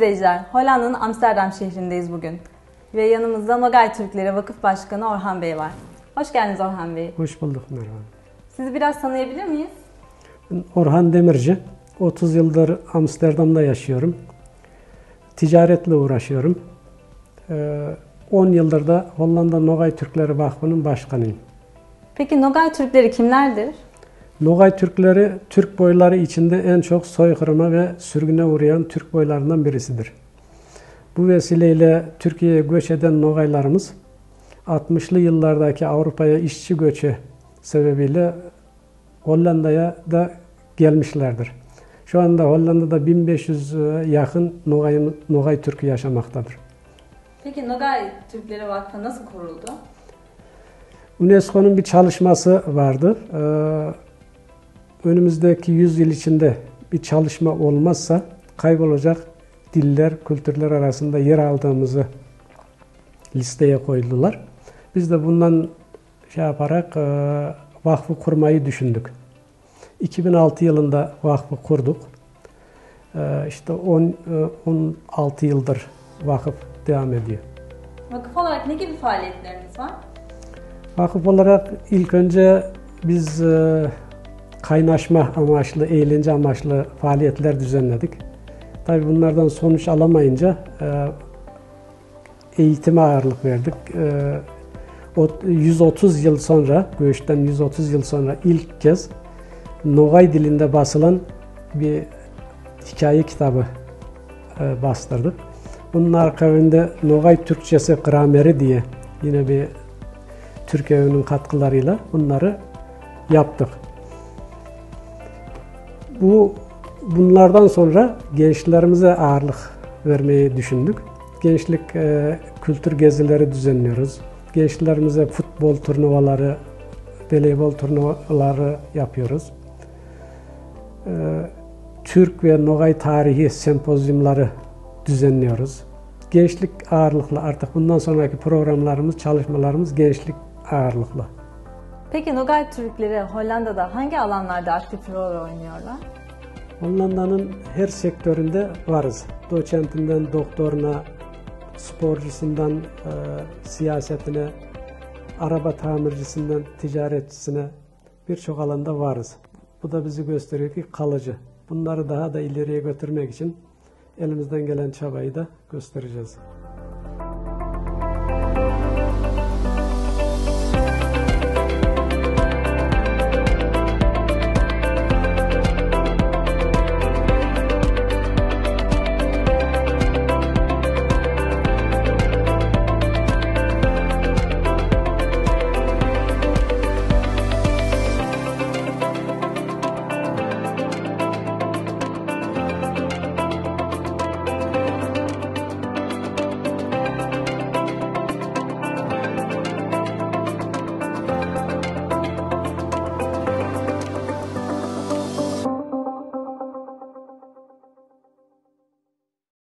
izleyiciler, Hollanda'nın Amsterdam şehrindeyiz bugün. Ve yanımızda Nogay Türkleri Vakıf Başkanı Orhan Bey var. Hoş geldiniz Orhan Bey. Hoş bulduk Merhaba. Sizi biraz tanıyabilir miyiz? Ben Orhan Demirci. 30 yıldır Amsterdam'da yaşıyorum. Ticaretle uğraşıyorum. 10 yıldır da Hollanda Nogay Türkleri Vakfı'nın başkanıyım. Peki Nogay Türkleri kimlerdir? Nogay Türkleri, Türk boyları içinde en çok soykırıma ve sürgüne uğrayan Türk boylarından birisidir. Bu vesileyle Türkiye'ye göç eden Nogaylarımız 60'lı yıllardaki Avrupa'ya işçi göçü sebebiyle Hollanda'ya da gelmişlerdir. Şu anda Hollanda'da 1500 yakın Nogay Türk'ü yaşamaktadır. Peki Nogay Türkleri Vakfı nasıl kuruldu? UNESCO'nun bir çalışması vardı. Önümüzdeki 100 yıl içinde bir çalışma olmazsa kaybolacak diller, kültürler arasında yer aldığımızı listeye koydular. Biz de bundan vakfı kurmayı düşündük. 2006 yılında vakfı kurduk. İşte 16 yıldır vakıf devam ediyor. Vakıf olarak ne gibi faaliyetleriniz var? Vakıf olarak ilk önce biz kaynaşma amaçlı, eğlence amaçlı faaliyetler düzenledik. Tabii bunlardan sonuç alamayınca eğitime ağırlık verdik. 130 yıl sonra, göçten 130 yıl sonra ilk kez Nogay dilinde basılan bir hikaye kitabı bastırdık. Bunun akabinde Nogay Türkçesi Grameri diye yine bir Türk Evi'nin katkılarıyla bunları yaptık. Bunlardan sonra gençlerimize ağırlık vermeyi düşündük. Gençlik kültür gezileri düzenliyoruz. Gençlerimize futbol turnuvaları, voleybol turnuvaları yapıyoruz. Türk ve Nogay tarihi sempozyumları düzenliyoruz. Gençlik ağırlıklı artık bundan sonraki programlarımız, çalışmalarımız gençlik ağırlıklı. Peki Nogay Türkleri Hollanda'da hangi alanlarda aktif rol oynuyorlar? Hollanda'nın her sektöründe varız. Doçentinden doktoruna, sporcusundan siyasetine, araba tamircisinden ticaretçisine birçok alanda varız. Bu da bizi gösteriyor ki kalıcı. Bunları daha da ileriye götürmek için elimizden gelen çabayı da göstereceğiz.